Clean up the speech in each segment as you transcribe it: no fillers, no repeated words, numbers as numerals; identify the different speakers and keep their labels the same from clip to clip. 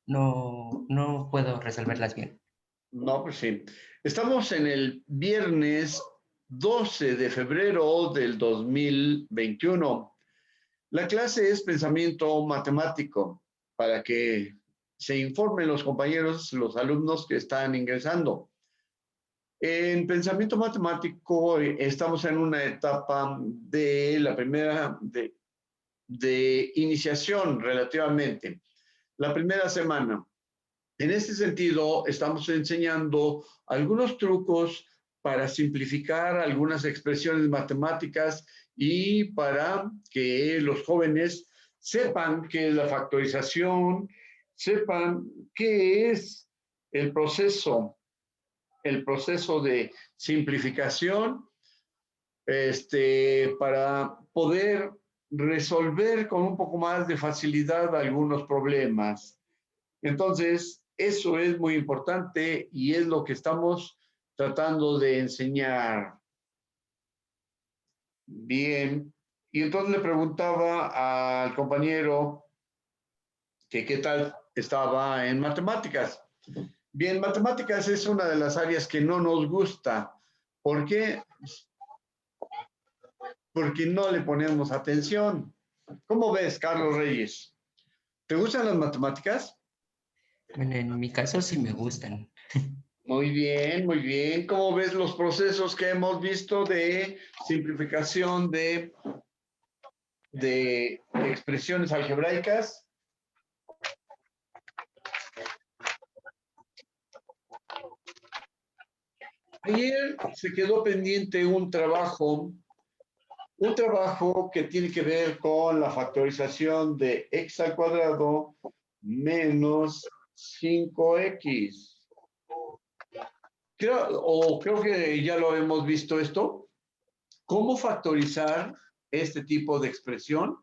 Speaker 1: no puedo resolverlas bien.
Speaker 2: No, pues sí. Estamos en el viernes 12 de febrero del 2021. La clase es pensamiento matemático para que se informen los compañeros, los alumnos que están ingresando. En pensamiento matemático estamos en una etapa de la primera de iniciación relativamente. La primera semana. En este sentido, estamos enseñando algunos trucos para simplificar algunas expresiones matemáticas y para que los jóvenes sepan qué es la factorización, sepan qué es el proceso, el proceso de simplificación, para poder resolver con un poco más de facilidad algunos problemas. Entonces, eso es muy importante y es lo que estamos tratando de enseñar. Bien. Y entonces le preguntaba al compañero que qué tal estaba en matemáticas. Bien, matemáticas es una de las áreas que no nos gusta. ¿Por qué? Porque no le ponemos atención. ¿Cómo ves, Carlos Reyes? ¿Te gustan las matemáticas?
Speaker 1: Bueno, en mi caso sí me gustan.
Speaker 2: Muy bien, muy bien. ¿Cómo ves los procesos que hemos visto de simplificación de expresiones algebraicas? Ayer se quedó pendiente un trabajo que tiene que ver con la factorización de x al cuadrado menos 5x. Creo que ya lo hemos visto esto. ¿Cómo factorizar este tipo de expresión?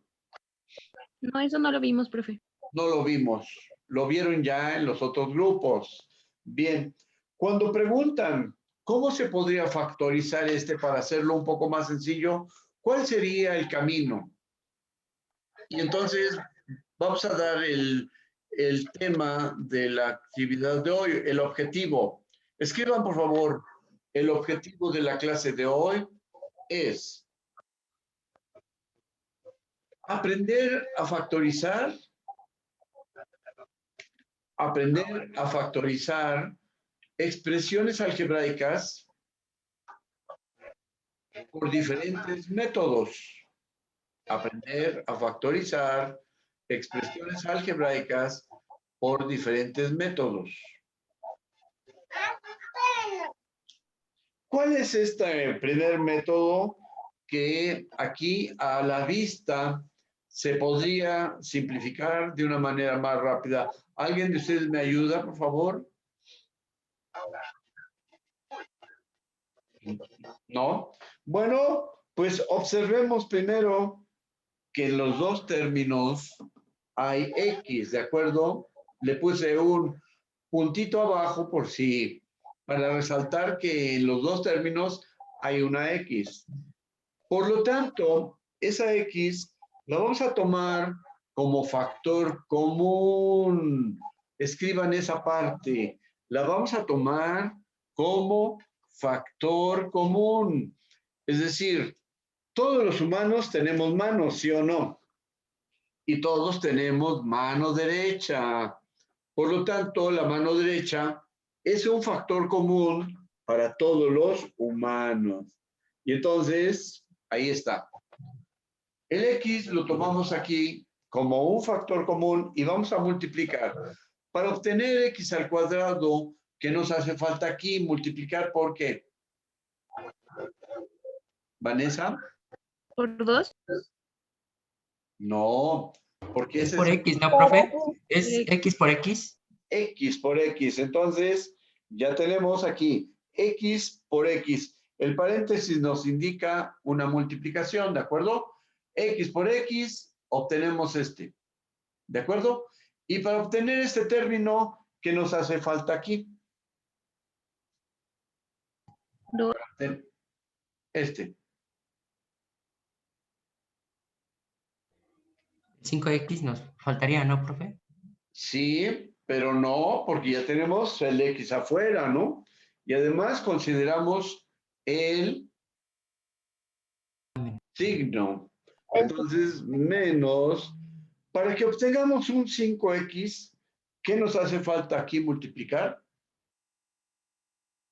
Speaker 3: No, eso no lo vimos, profe.
Speaker 2: No lo vimos, lo vieron ya en los otros grupos. Bien, cuando preguntan cómo se podría factorizar para hacerlo un poco más sencillo, ¿cuál sería el camino? Y entonces vamos a dar el tema de la actividad de hoy, el objetivo. Escriban, por favor, el objetivo de la clase de hoy es aprender a factorizar expresiones algebraicas por diferentes métodos. Aprender a factorizar expresiones algebraicas por diferentes métodos. ¿Cuál es este primer método que aquí a la vista se podría simplificar de una manera más rápida? ¿Alguien de ustedes me ayuda, por favor? ¿No? Bueno, pues observemos primero que en los dos términos hay X, ¿de acuerdo? Le puse un puntito abajo para resaltar que en los dos términos hay una X. Por lo tanto, esa X la vamos a tomar como factor común. Escriban esa parte. La vamos a tomar como factor común. Es decir, todos los humanos tenemos manos, ¿sí o no? Y todos tenemos mano derecha. Por lo tanto, la mano derecha es un factor común para todos los humanos. Y entonces, ahí está. El X lo tomamos aquí como un factor común y vamos a multiplicar. Para obtener X al cuadrado, ¿qué nos hace falta aquí? Multiplicar por ¿qué? ¿Vanessa?
Speaker 3: ¿Por 2?
Speaker 2: No, porque
Speaker 1: Es
Speaker 2: ese
Speaker 1: por
Speaker 2: es
Speaker 1: X, ¿no, profe? Es X por X.
Speaker 2: X por X. Entonces, ya tenemos aquí X por X. El paréntesis nos indica una multiplicación, ¿de acuerdo? X por X, obtenemos este. ¿De acuerdo? Y para obtener este término, ¿qué nos hace falta aquí?
Speaker 3: 2.
Speaker 2: Este.
Speaker 1: 5X nos faltaría, ¿no, profe?
Speaker 2: Sí, pero no, porque ya tenemos el X afuera, ¿no? Y además consideramos el signo. Entonces, menos, para que obtengamos un 5X, ¿qué nos hace falta aquí multiplicar?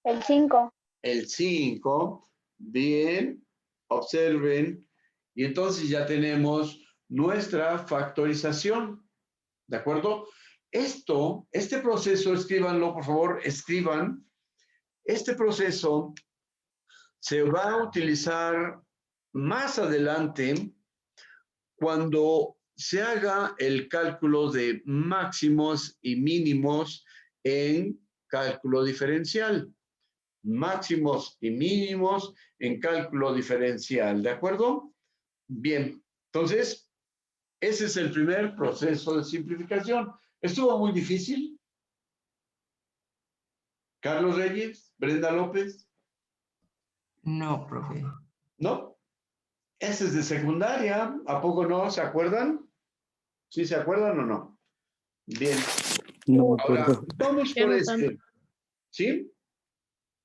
Speaker 4: El 5.
Speaker 2: El 5. Bien, observen. Y entonces ya tenemos nuestra factorización. ¿De acuerdo? Este proceso, escríbanlo, por favor, escriban. Este proceso se va a utilizar más adelante cuando se haga el cálculo de máximos y mínimos en cálculo diferencial. Máximos y mínimos en cálculo diferencial, ¿de acuerdo? Bien, entonces, ese es el primer proceso de simplificación. ¿Estuvo muy difícil? Carlos Reyes, Brenda López,
Speaker 1: No, profe.
Speaker 2: ¿no? Ese es de secundaria, ¿a poco no? ¿Se acuerdan? ¿Sí se acuerdan o no? Bien,
Speaker 5: No me
Speaker 2: ahora
Speaker 5: acuerdo.
Speaker 2: vamos
Speaker 3: Ya
Speaker 2: por
Speaker 3: no tanto.
Speaker 2: este, ¿sí?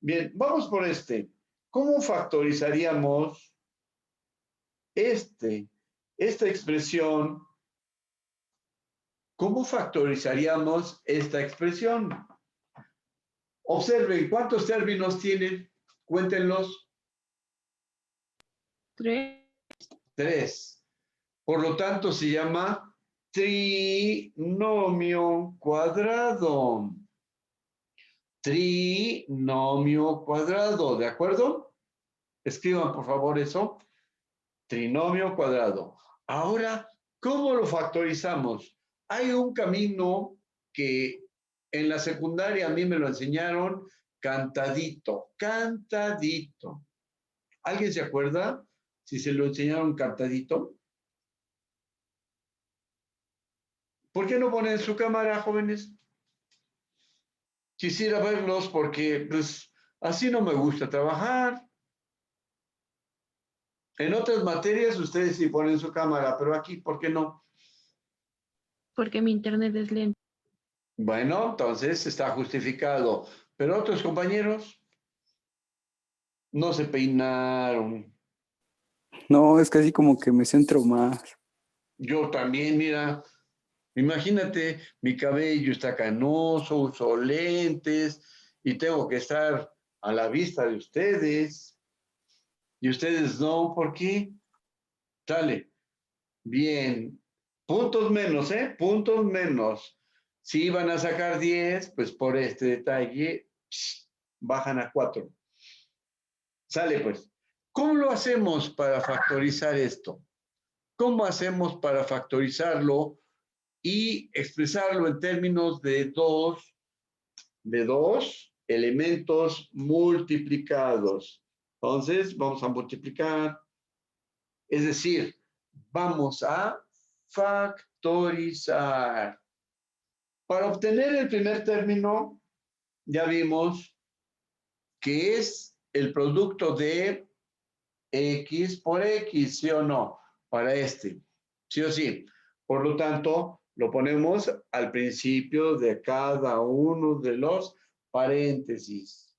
Speaker 2: Bien, vamos por este. ¿Cómo factorizaríamos esta expresión? ¿Cómo factorizaríamos esta expresión? Observen, ¿cuántos términos tiene? Cuéntenlos.
Speaker 3: 3.
Speaker 2: 3. Por lo tanto, se llama trinomio cuadrado. Trinomio cuadrado, ¿de acuerdo? Escriban, por favor, eso. Trinomio cuadrado. Ahora, ¿cómo lo factorizamos? Hay un camino que en la secundaria a mí me lo enseñaron cantadito, cantadito. ¿Alguien se acuerda si se lo enseñaron cantadito? ¿Por qué no ponen su cámara, jóvenes? Quisiera verlos porque, pues, así no me gusta trabajar. En otras materias ustedes sí ponen su cámara, pero aquí, ¿por qué no?
Speaker 3: Porque mi internet es lento.
Speaker 2: Bueno, entonces está justificado. Pero otros compañeros no se peinaron.
Speaker 5: No, es casi como que me centro más.
Speaker 2: Yo también, mira, imagínate, mi cabello está canoso, uso lentes y tengo que estar a la vista de ustedes. Y ustedes no, ¿por qué? Sale. Bien. Puntos menos, ¿eh? Puntos menos. Si iban a sacar 10, pues por este detalle bajan a 4. Sale pues. ¿Cómo lo hacemos para factorizar esto? ¿Cómo hacemos para factorizarlo y expresarlo en términos de dos elementos multiplicados? Entonces, vamos a multiplicar. Es decir, vamos a factorizar. Para obtener el primer término, ya vimos que es el producto de X por X, ¿sí o no? Para este, sí o sí. Por lo tanto, lo ponemos al principio de cada uno de los paréntesis.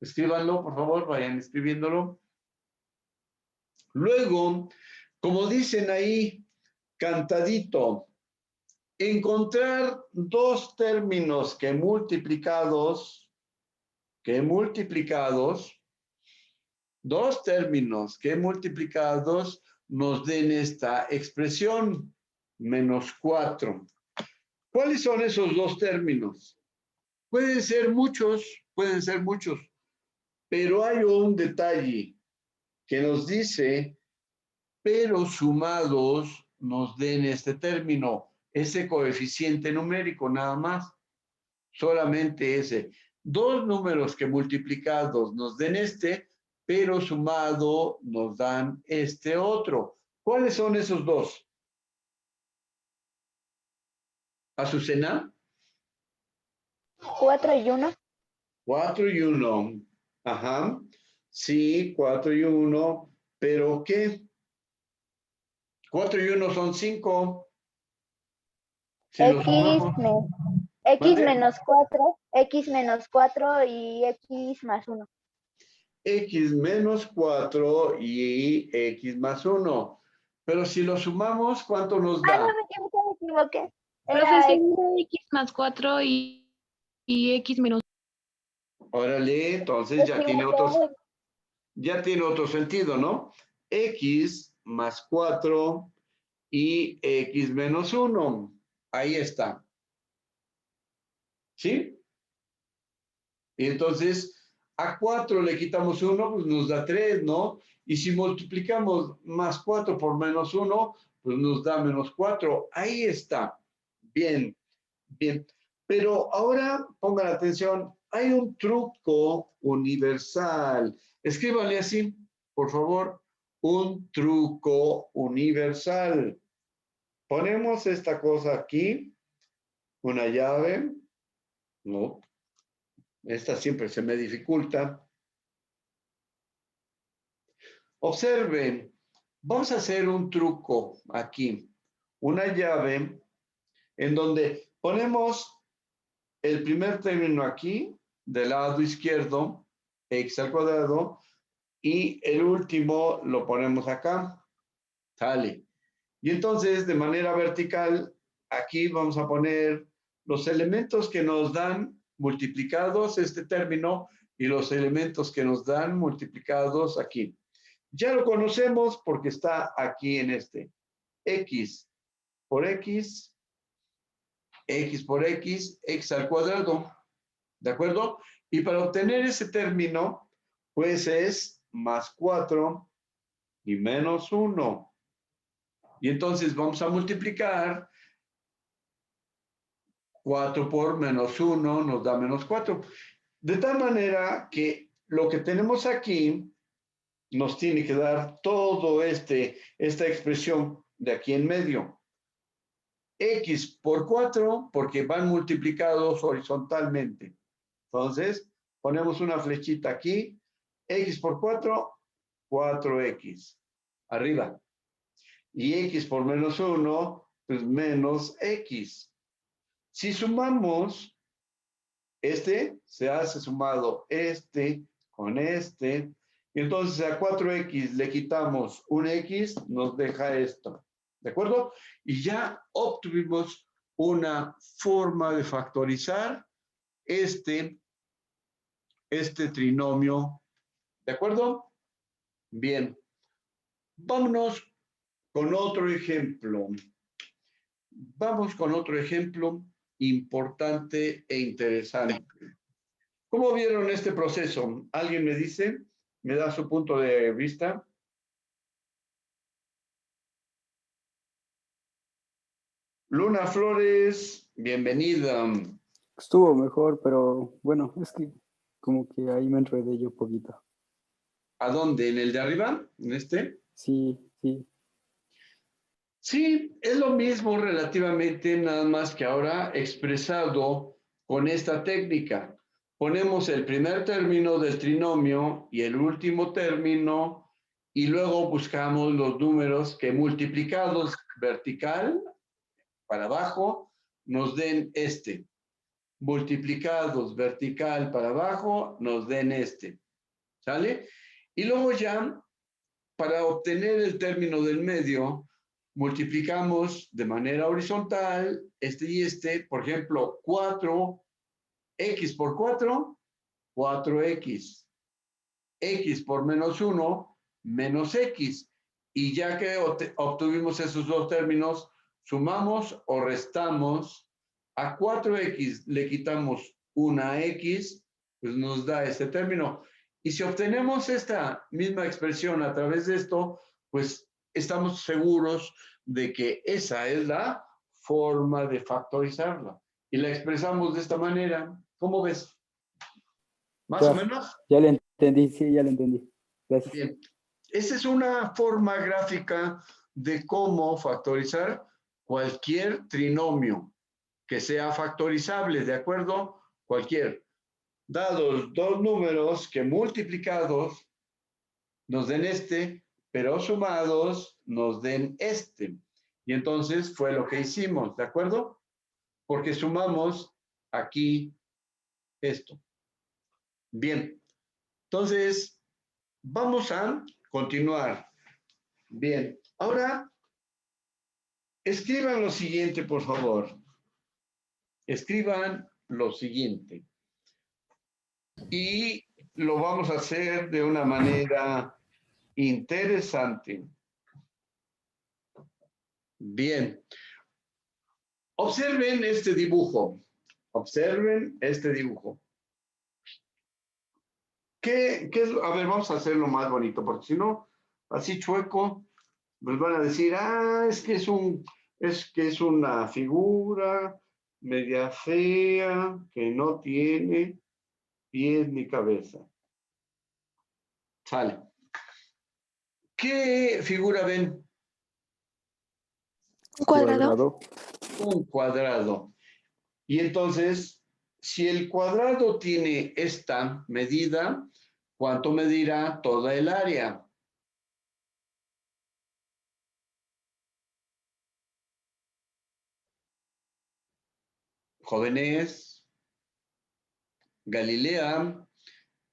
Speaker 2: Escríbanlo, por favor, vayan escribiéndolo. Luego, como dicen ahí, cantadito, encontrar dos términos que multiplicados, dos términos que multiplicados nos den esta expresión, menos 4. ¿Cuáles son esos dos términos? Pueden ser muchos, pero hay un detalle que nos dice, pero sumados nos den este término, ese coeficiente numérico nada más, solamente ese. Dos números que multiplicados nos den este, pero sumado nos dan este otro. ¿Cuáles son esos dos? ¿Azucena?
Speaker 4: 4 y 1.
Speaker 2: 4 y 1. Ajá. Sí, 4 y 1. ¿Pero qué? 4 y 1 son 5. Si lo
Speaker 4: X,
Speaker 2: sumamos,
Speaker 4: X
Speaker 2: ¿vale?
Speaker 4: menos 4 y X más 1.
Speaker 2: X menos 4 y X más 1. Pero si lo sumamos, ¿cuánto nos
Speaker 4: Ah, no,
Speaker 2: da?
Speaker 4: me equivoqué.
Speaker 3: Profe,
Speaker 4: Era
Speaker 3: seguro X más 4 y X menos.
Speaker 2: Órale, entonces ya tiene otro sentido, ¿no? X más 4 y X menos 1. Ahí está. ¿Sí? Y entonces, a 4 le quitamos 1, pues nos da 3, ¿no? Y si multiplicamos más 4 por menos 1, pues nos da menos 4. Ahí está. Bien, bien. Pero ahora pongan atención, hay un truco universal. Escríbanle así, por favor, un truco universal. Ponemos esta cosa aquí, una llave, no, esta siempre se me dificulta. Observen, vamos a hacer un truco aquí, una llave en donde ponemos el primer término aquí, del lado izquierdo, x al cuadrado, y el último lo ponemos acá, sale. Y entonces, de manera vertical, aquí vamos a poner los elementos que nos dan multiplicados este término y los elementos que nos dan multiplicados aquí. Ya lo conocemos porque está aquí en este. X por X, X por X, X al cuadrado. ¿De acuerdo? Y para obtener ese término, pues es más 4 y menos 1. Y entonces vamos a multiplicar 4 por menos 1 nos da menos 4. De tal manera que lo que tenemos aquí nos tiene que dar todo esta expresión de aquí en medio. X por 4 porque van multiplicados horizontalmente. Entonces, ponemos una flechita aquí. X por 4, 4X. Arriba. Y X por menos 1, pues menos X. Si sumamos, se hace sumado este con este. Y entonces a 4X le quitamos un X, nos deja esto. ¿De acuerdo? Y ya obtuvimos una forma de factorizar este trinomio. ¿De acuerdo? Bien. Vámonos con otro ejemplo. Vamos con otro ejemplo importante e interesante. ¿Cómo vieron este proceso? ¿Alguien me dice? ¿Me da su punto de vista? Luna Flores, bienvenida.
Speaker 5: Estuvo mejor, pero bueno, es que como que ahí me enredé yo un poquito.
Speaker 2: ¿A dónde? ¿En el de arriba? ¿En este?
Speaker 5: Sí, sí.
Speaker 2: Sí, es lo mismo relativamente, nada más que ahora expresado con esta técnica. Ponemos el primer término del trinomio y el último término y luego buscamos los números que multiplicados vertical para abajo nos den este. Multiplicados vertical para abajo nos den este. ¿Sale? Y luego ya, para obtener el término del medio, multiplicamos de manera horizontal este y este, por ejemplo, 4x por 4, 4x. X por menos 1, menos x. Y ya que obtuvimos esos dos términos, sumamos o restamos. A 4x le quitamos una x, pues nos da este término. Y si obtenemos esta misma expresión a través de esto, pues estamos seguros de que esa es la forma de factorizarla. Y la expresamos de esta manera. ¿Cómo ves? ¿Más o
Speaker 5: Ya,
Speaker 2: menos?
Speaker 5: ya le entendí, sí, ya le entendí. Gracias.
Speaker 2: Bien. Esa es una forma gráfica de cómo factorizar cualquier trinomio que sea factorizable, ¿de acuerdo? Cualquier. Dados dos números que multiplicados nos den este, pero sumados nos den este. Y entonces fue lo que hicimos, ¿de acuerdo? porque sumamos aquí esto. Bien, entonces vamos a continuar. Bien, ahora escriban lo siguiente, por favor. Escriban lo siguiente. Y lo vamos a hacer de una manera interesante. Bien. Observen este dibujo. Observen este dibujo. ¿Qué es? A ver, vamos a hacerlo más bonito, porque si no, así chueco, pues van a decir, es que es una figura media fea, que no tiene pies ni cabeza. Sale. ¿Qué figura ven?
Speaker 3: Un cuadrado.
Speaker 5: Cuadrado.
Speaker 2: Un cuadrado. Y entonces, si el cuadrado tiene esta medida, ¿cuánto medirá toda el área? Jóvenes, Galilea,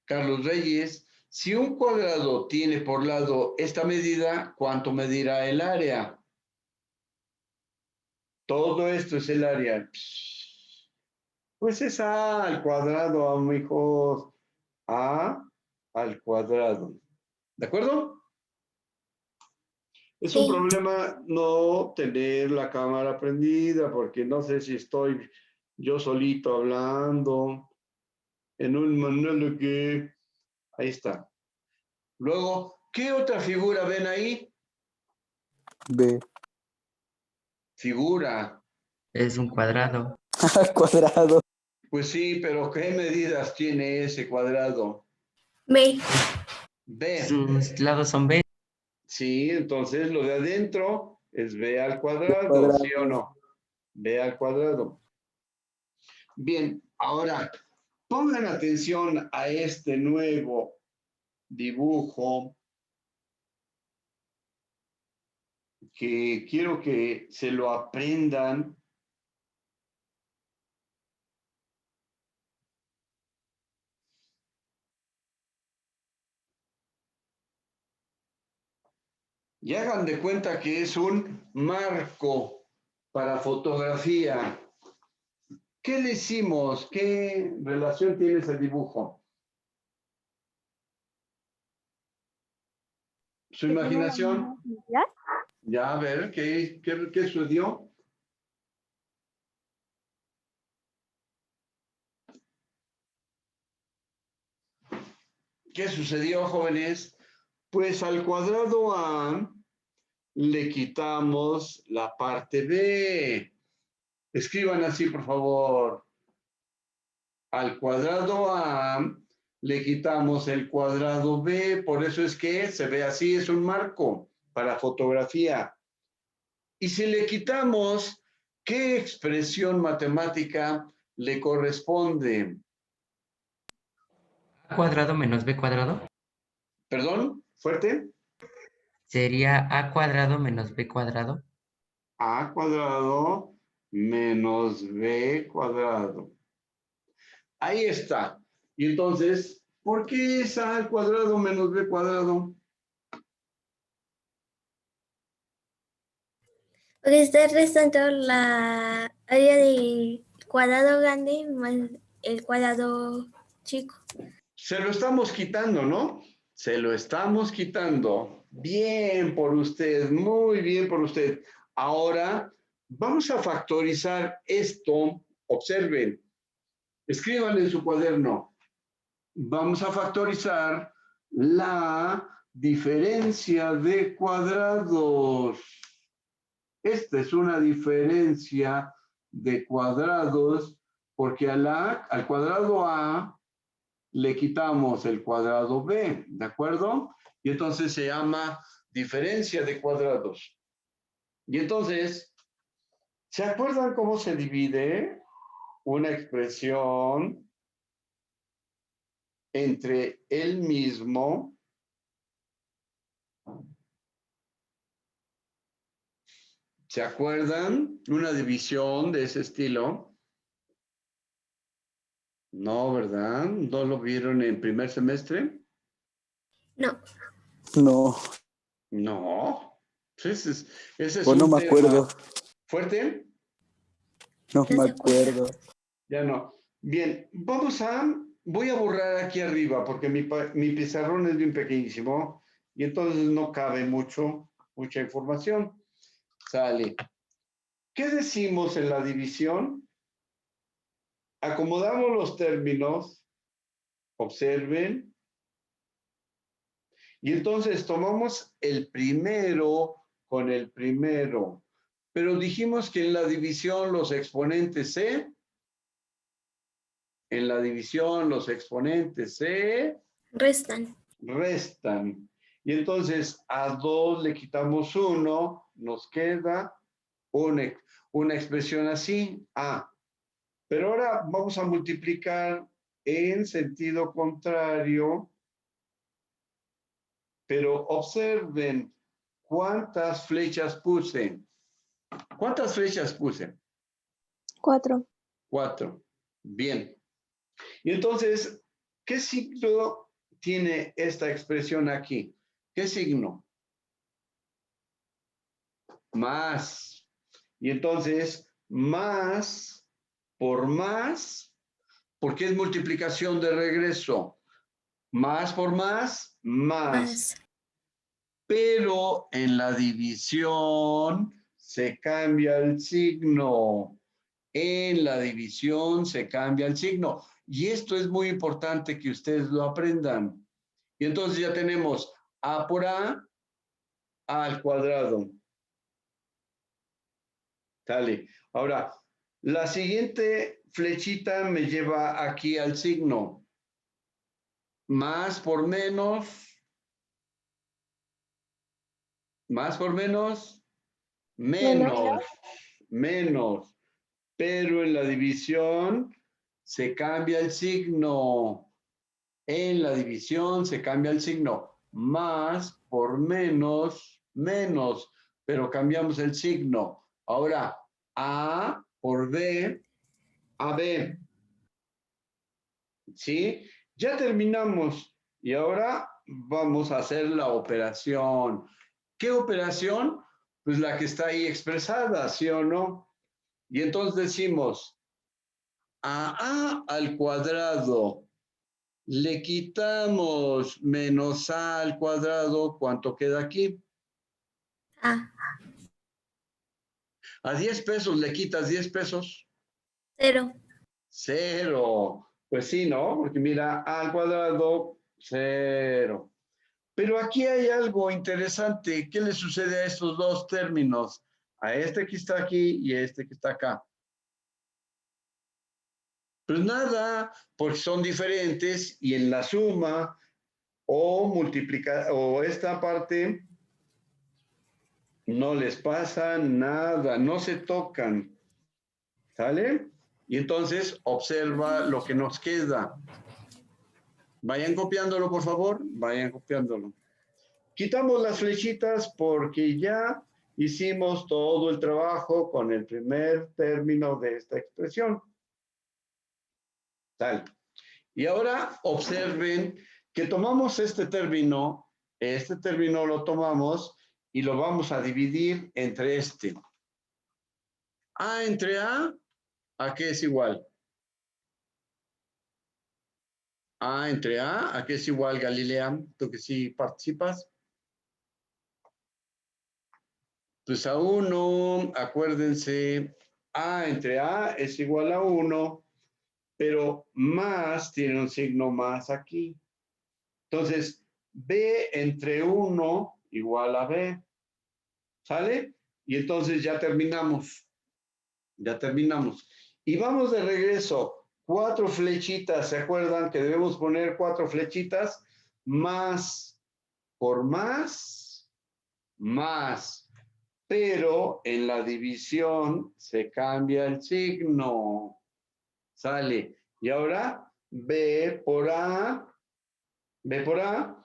Speaker 2: Carlos Reyes, si un cuadrado tiene por lado esta medida, ¿cuánto medirá el área? Todo esto es el área. Pues es A al cuadrado, amigos. A al cuadrado. ¿De acuerdo? Es un
Speaker 4: Sí.
Speaker 2: problema no tener la cámara prendida porque no sé si estoy yo solito hablando en un manual que... Ahí está. Luego, ¿qué otra figura ven ahí?
Speaker 5: B.
Speaker 2: Figura.
Speaker 1: Es un cuadrado.
Speaker 5: Cuadrado.
Speaker 2: Pues sí, pero ¿qué medidas tiene ese cuadrado?
Speaker 4: B.
Speaker 2: B.
Speaker 1: Sus lados son B.
Speaker 2: Sí, entonces lo de adentro es B al cuadrado, ¿sí o
Speaker 5: Cuadrado.
Speaker 2: no? B al cuadrado. Bien, ahora pongan atención a este nuevo dibujo que quiero que se lo aprendan. Y hagan de cuenta que es un marco para fotografía. ¿Qué le hicimos? ¿Qué relación tiene ese dibujo? ¿Su imaginación? Ya, a ver, ¿qué sucedió? ¿Qué sucedió, jóvenes? Pues al cuadrado A le quitamos la parte B. Escriban así, por favor. Al cuadrado A le quitamos el cuadrado B, por eso es que se ve así, es un marco para fotografía. Y si le quitamos, ¿qué expresión matemática le corresponde?
Speaker 1: A cuadrado menos B cuadrado.
Speaker 2: ¿Perdón? ¿Fuerte?
Speaker 1: Sería A cuadrado menos B cuadrado.
Speaker 2: A cuadrado menos B cuadrado. Ahí está. Y entonces, ¿por qué es A al cuadrado menos B cuadrado?
Speaker 4: Porque está restando la área del cuadrado grande más el cuadrado chico.
Speaker 2: Se lo estamos quitando, ¿no? Se lo estamos quitando. Bien por usted, muy bien por usted. Ahora vamos a factorizar esto. Observen, escriban en su cuaderno. Vamos a factorizar la diferencia de cuadrados. Esta es una diferencia de cuadrados porque al cuadrado A le quitamos el cuadrado B, ¿de acuerdo? Y entonces se llama diferencia de cuadrados. Y entonces, ¿se acuerdan cómo se divide una expresión entre el mismo ¿Se acuerdan? Una división de ese estilo. No, ¿verdad? ¿No lo vieron en primer semestre?
Speaker 4: No,
Speaker 5: No,
Speaker 2: No. Ese es
Speaker 5: o no
Speaker 2: un
Speaker 5: me
Speaker 2: tema
Speaker 5: acuerdo.
Speaker 2: fuerte.
Speaker 5: No
Speaker 4: no
Speaker 5: me
Speaker 4: se acuerda.
Speaker 5: acuerdo.
Speaker 2: Ya no. Bien, voy a borrar aquí arriba porque mi pizarrón es bien pequeñísimo y entonces no cabe mucha información. Sale. ¿Qué decimos en la división? Acomodamos los términos, observen, y entonces tomamos el primero con el primero. Pero dijimos que en la división los exponentes se
Speaker 4: Restan.
Speaker 2: restan. Y entonces a 2 le quitamos 1, nos queda una expresión así, A. Pero ahora vamos a multiplicar en sentido contrario, pero observen cuántas flechas puse. ¿Cuántas flechas puse?
Speaker 3: 4.
Speaker 2: 4. Bien. Y entonces, ¿qué signo tiene esta expresión aquí? ¿Qué signo? Más. Y entonces, más por más, porque es multiplicación de regreso. Más por más, más.
Speaker 4: Más.
Speaker 2: Pero en la división se cambia el signo. En la división se cambia el signo. Y esto es muy importante que ustedes lo aprendan. Y entonces ya tenemos A por A al cuadrado. Sale. Ahora, la siguiente flechita me lleva aquí al signo. Más por menos. Más por menos. Menos. Menos. Pero en la división se cambia el signo. En la división se cambia el signo. Más por menos, menos. Pero cambiamos el signo. Ahora, A por B, AB. ¿Sí? Ya terminamos. Y ahora vamos a hacer la operación. ¿Qué operación? Pues la que está ahí expresada, ¿sí o no? Y entonces decimos, a al cuadrado le quitamos menos a al cuadrado, ¿cuánto queda aquí?
Speaker 4: A.
Speaker 2: A 10 pesos le quitas 10 pesos.
Speaker 4: 0.
Speaker 2: 0. Pues sí, ¿no? Porque mira, a al cuadrado, 0. Pero aquí hay algo interesante. ¿Qué le sucede a estos dos términos? A este que está aquí y a este que está acá. Pues nada, porque son diferentes y en la suma o multiplicar o esta parte no les pasa nada, no se tocan, ¿sale? Y entonces observa lo que nos queda. Vayan copiándolo, por favor, vayan copiándolo. Quitamos las flechitas porque ya hicimos todo el trabajo con el primer término de esta expresión. Tal. Y ahora observen que tomamos este término lo tomamos y lo vamos a dividir entre este. A entre ¿a qué es igual? A entre ¿a qué es igual, Galilea? Tú que sí participas. Pues a 1, acuérdense, A entre A es igual a 1, pero más tiene un signo más aquí. Entonces, B entre 1 igual a B. ¿Sale? Y entonces ya terminamos. Ya terminamos. Y vamos de regreso. 4 flechitas. ¿Se acuerdan que debemos poner 4 flechitas? Más por más, más. Pero en la división se cambia el signo. Sale. Y ahora B por A, B por A,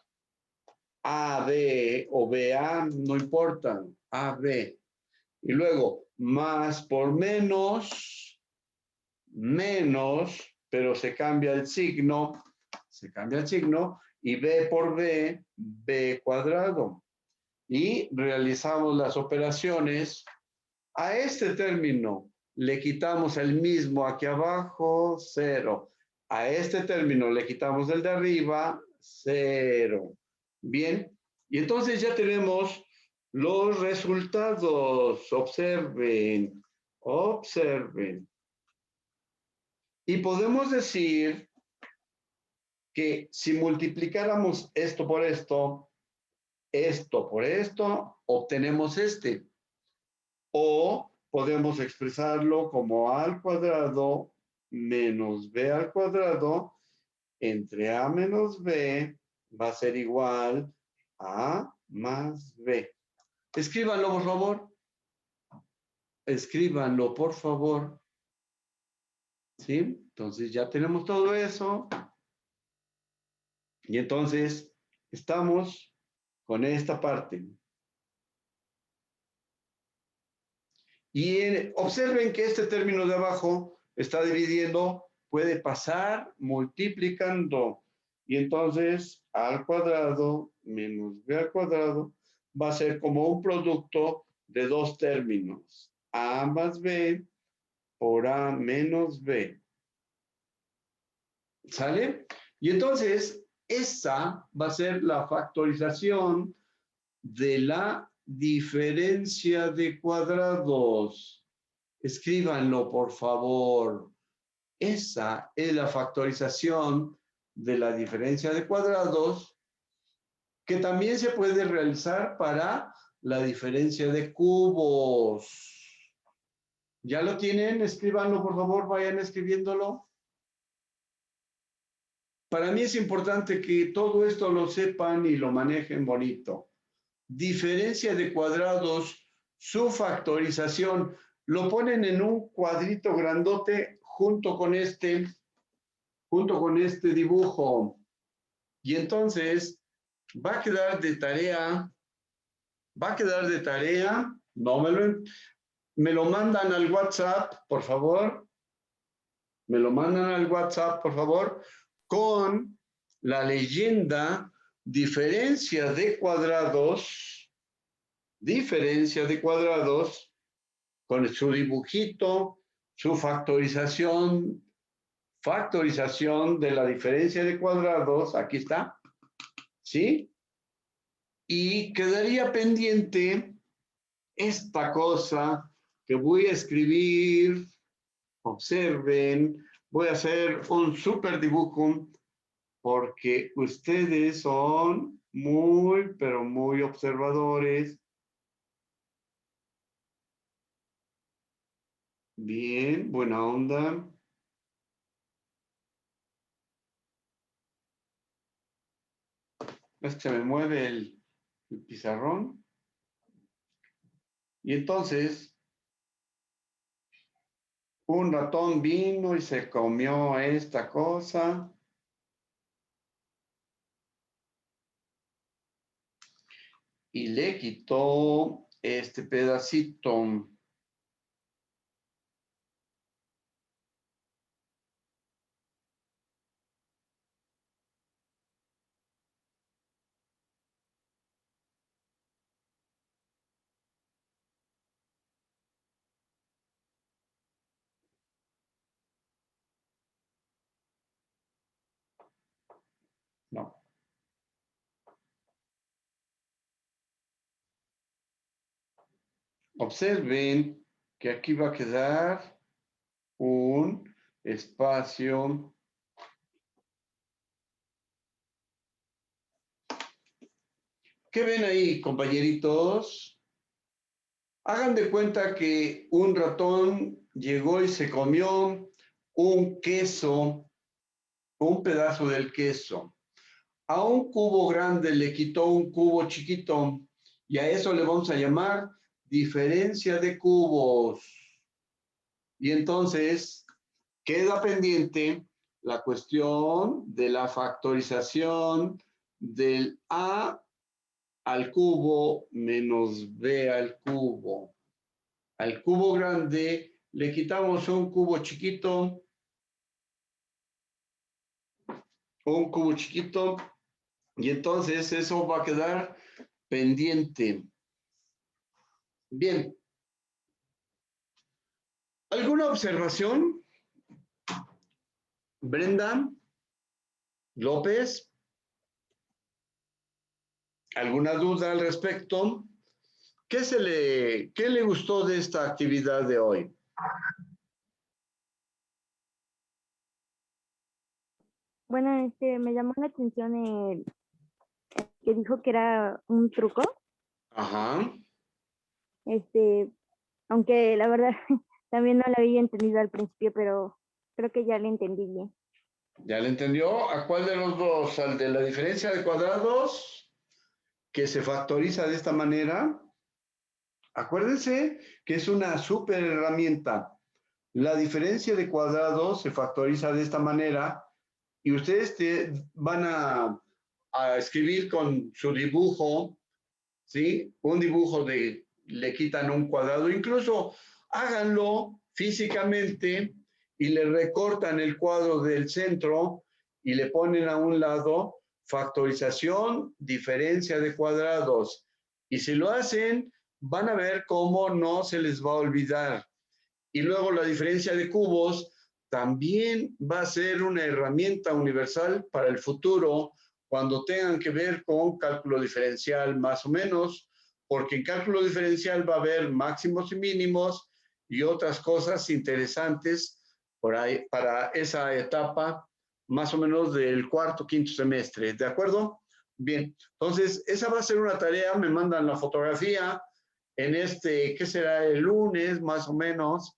Speaker 2: B o BA, no importa, AB. Y luego, más por menos, pero se cambia el signo, y b por b, b cuadrado. Y realizamos las operaciones. A este término le quitamos el mismo aquí abajo, 0. A este término le quitamos el de arriba, 0. Bien, y entonces ya tenemos los resultados. Observen, observen. Y podemos decir que si multiplicáramos esto por esto por esto, obtenemos este. O podemos expresarlo como a al cuadrado menos b al cuadrado entre a menos b va a ser igual a a más b. Escríbanlo, por favor. Escríbanlo, por favor. ¿Sí? Entonces ya tenemos todo eso. Y entonces estamos con esta parte. Y observen que este término de abajo está dividiendo, puede pasar multiplicando. Y entonces a al cuadrado menos b al cuadrado va a ser como un producto de dos términos. A más b por a menos b. ¿Sale? Y entonces esa va a ser la factorización de la diferencia de cuadrados. Escríbanlo, por favor. Esa es la factorización de la diferencia de cuadrados, que también se puede realizar para la diferencia de cubos. ¿Ya lo tienen? Escríbanlo, por favor, vayan escribiéndolo. Para mí es importante que todo esto lo sepan y lo manejen bonito. Diferencia de cuadrados, su factorización, lo ponen en un cuadrito grandote junto con este dibujo. Y entonces va a quedar de tarea, no me lo mandan al WhatsApp, por favor. Me lo mandan al WhatsApp, por favor, con la leyenda diferencia de cuadrados, con su dibujito, su factorización de la diferencia de cuadrados, aquí está, ¿sí? Y quedaría pendiente esta cosa que voy a escribir. Observen, voy a hacer un súper dibujo porque ustedes son muy, pero muy observadores. Bien, buena onda. Es que se me mueve el pizarrón. Y entonces, un ratón vino y se comió esta cosa. Y le quitó este pedacito. No. Observen que aquí va a quedar un espacio. ¿Qué ven ahí, compañeritos? Hagan de cuenta que un ratón llegó y se comió un queso, un pedazo del queso. A un cubo grande le quitó un cubo chiquito y a eso le vamos a llamar diferencia de cubos. Y entonces queda pendiente la cuestión de la factorización del a al cubo menos b al cubo. al cubo grande le quitamos un cubo chiquito, y entonces eso va a quedar pendiente. Bien. ¿Alguna observación? Brenda, López, ¿alguna duda al respecto? ¿Qué le gustó de esta actividad de hoy?
Speaker 6: Bueno, me llamó la atención el que dijo que era un truco.
Speaker 2: Ajá.
Speaker 6: Aunque la verdad también no lo había entendido al principio, pero creo que ya lo entendí bien.
Speaker 2: ¿Ya le entendió? ¿A cuál de los dos? ¿Al de la diferencia de cuadrados que se factoriza de esta manera? Acuérdense que es una súper herramienta. La diferencia de cuadrados se factoriza de esta manera y ustedes van a escribir con su dibujo, ¿sí? Un dibujo le quitan un cuadrado, incluso háganlo físicamente y le recortan el cuadro del centro y le ponen a un lado factorización, diferencia de cuadrados. Y si lo hacen, van a ver cómo no se les va a olvidar. Y luego la diferencia de cubos también va a ser una herramienta universal para el futuro cuando tengan que ver con cálculo diferencial más o menos, porque en cálculo diferencial va a haber máximos y mínimos y otras cosas interesantes por ahí, para esa etapa más o menos del cuarto, quinto semestre, ¿de acuerdo? Bien, entonces esa va a ser una tarea, me mandan la fotografía en ¿qué será? El lunes más o menos,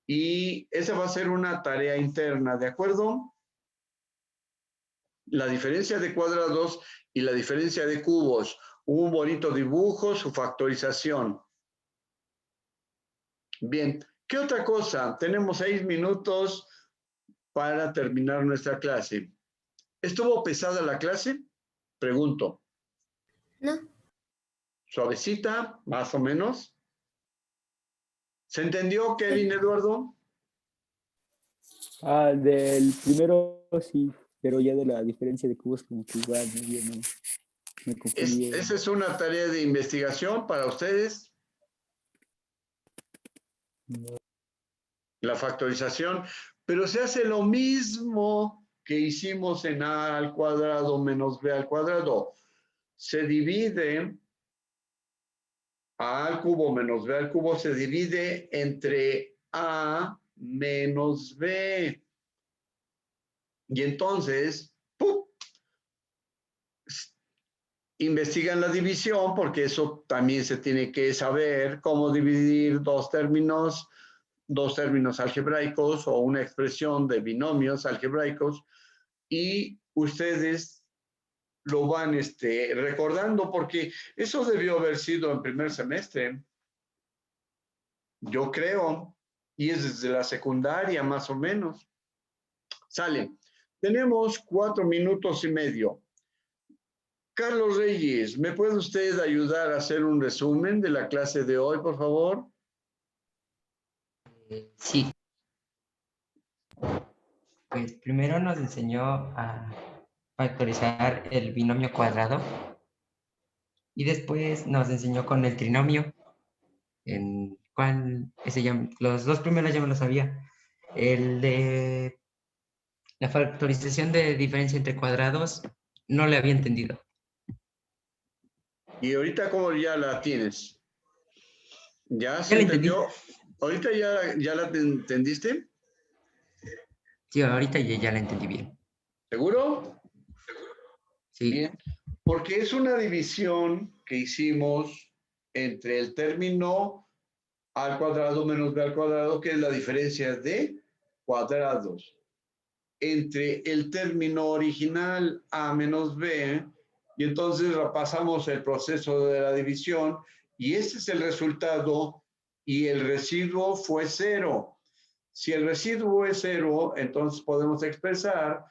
Speaker 2: y esa va a ser una tarea interna, ¿de acuerdo? La diferencia de cuadrados y la diferencia de cubos, un bonito dibujo, su factorización. Bien, ¿qué otra cosa? Tenemos 6 minutos para terminar nuestra clase. ¿Estuvo pesada la clase? Pregunto.
Speaker 4: No,
Speaker 2: ¿Suavecita, más o menos? ¿Se entendió, Kevin, Eduardo?
Speaker 5: Del primero sí, pero ya de la diferencia de cubos como que igual me confundí.
Speaker 2: Esa es una tarea de investigación para ustedes. La factorización, pero se hace lo mismo que hicimos en a al cuadrado menos b al cuadrado. Se divide a al cubo menos b al cubo, se divide entre a menos b. Y entonces, ¡pum!, investigan la división, porque eso también se tiene que saber, cómo dividir dos términos algebraicos o una expresión de binomios algebraicos, y ustedes lo van recordando, porque eso debió haber sido en primer semestre, yo creo, y es desde la secundaria más o menos. Sale. Tenemos 4 minutos y medio. Carlos Reyes, ¿me puede usted ayudar a hacer un resumen de la clase de hoy, por favor?
Speaker 1: Sí. Pues primero nos enseñó a factorizar el binomio cuadrado y después nos enseñó con el trinomio, en cuál los dos primeros ya me lo sabía. El de la factorización de diferencia entre cuadrados no le había entendido.
Speaker 2: Y ahorita, ¿cómo ya la tienes? ¿Ya se
Speaker 1: Ya la entendí.
Speaker 2: entendió? ¿Ahorita ya la entendiste?
Speaker 1: Sí, ahorita ya la entendí bien.
Speaker 2: ¿Seguro?
Speaker 1: Sí.
Speaker 2: Bien, porque es una división que hicimos entre el término al cuadrado menos b al cuadrado, que es la diferencia de cuadrados, entre el término original a menos b, y entonces repasamos el proceso de la división, y este es el resultado, y el residuo fue 0. Si el residuo es 0, entonces podemos expresar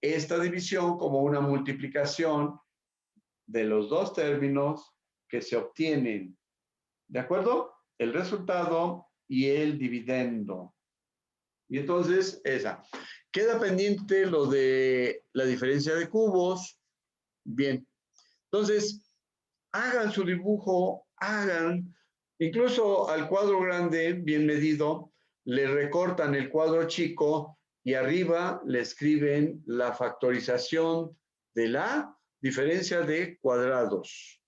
Speaker 2: esta división como una multiplicación de los dos términos que se obtienen. ¿De acuerdo? el resultado y el dividendo. Y entonces, esa. Queda pendiente lo de la diferencia de cubos. Bien. Entonces, hagan su dibujo, incluso al cuadro grande, bien medido, le recortan el cuadro chico y arriba le escriben la factorización de la diferencia de cuadrados.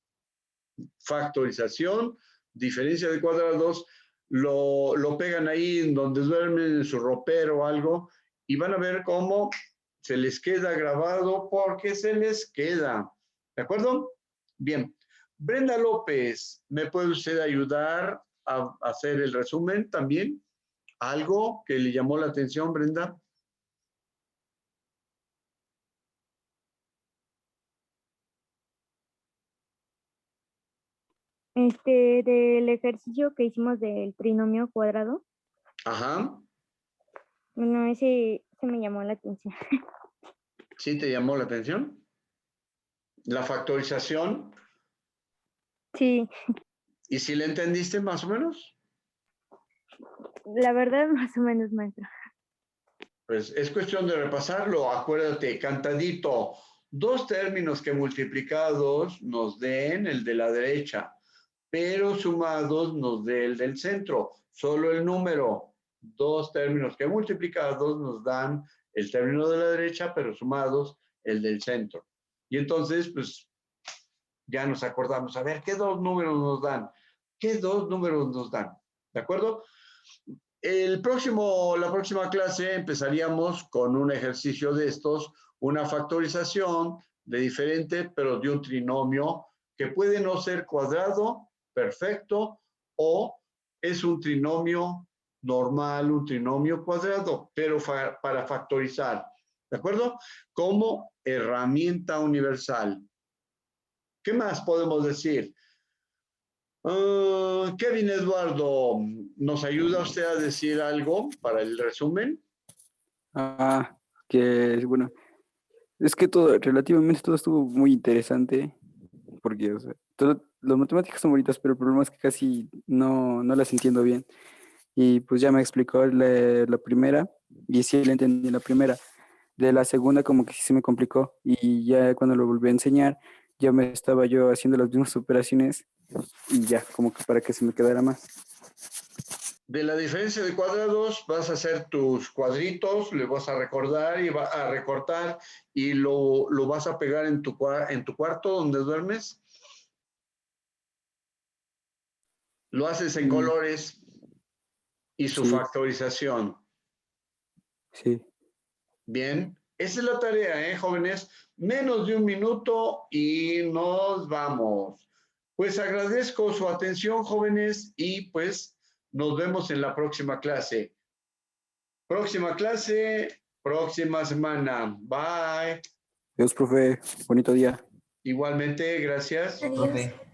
Speaker 2: Factorización, diferencia de cuadrados, lo pegan ahí en donde duermen, en su ropero o algo, y van a ver cómo se les queda grabado porque se les queda. ¿De acuerdo? Bien. Brenda López, ¿me puede usted ayudar a hacer el resumen también? ¿Algo que le llamó la atención, Brenda?
Speaker 6: Del ejercicio que hicimos del trinomio cuadrado,
Speaker 2: Ajá.
Speaker 6: bueno, ese me llamó la atención.
Speaker 2: ¿Sí te llamó la atención? La factorización.
Speaker 6: Sí,
Speaker 2: ¿Y si le entendiste más o menos?
Speaker 6: la verdad, más o menos, maestro.
Speaker 2: Pues es cuestión de repasarlo. Acuérdate, cantadito, dos términos que multiplicados nos den el de la derecha, pero sumados nos dé el del centro. Solo el número. Dos términos que multiplicados nos dan el término de la derecha, pero sumados el del centro. Y entonces, pues, ya nos acordamos. A ver, ¿qué dos números nos dan? ¿Qué dos números nos dan? ¿De acuerdo? La próxima clase empezaríamos con un ejercicio de estos, una factorización de diferente, pero de un trinomio que puede no ser cuadrado, perfecto, o es un trinomio normal, un trinomio cuadrado, pero para factorizar, ¿de acuerdo? Como herramienta universal. ¿Qué más podemos decir? Kevin Eduardo, ¿nos ayuda usted a decir algo para el resumen?
Speaker 5: Que bueno, es que relativamente todo estuvo muy interesante, porque, o sea, las matemáticas son bonitas, pero el problema es que casi no las entiendo bien. Y pues ya me explicó la primera, y sí le entendí la primera. De la segunda como que sí se me complicó, y ya cuando lo volví a enseñar, ya me estaba yo haciendo las mismas operaciones, y ya, como que para que se me quedara más.
Speaker 2: De la diferencia de cuadrados vas a hacer tus cuadritos, le vas a recordar y vas a recortar y lo vas a pegar en tu cuarto donde duermes. Lo haces en colores y su
Speaker 5: Sí,
Speaker 2: factorización.
Speaker 5: sí.
Speaker 2: Bien, esa es la tarea, jóvenes. Menos de un minuto y nos vamos. Pues agradezco su atención, jóvenes, y pues nos vemos en la próxima clase. Próxima clase, próxima semana. Bye.
Speaker 5: Dios, profe, bonito día.
Speaker 2: Igualmente, gracias.
Speaker 4: Adiós.
Speaker 1: Profe.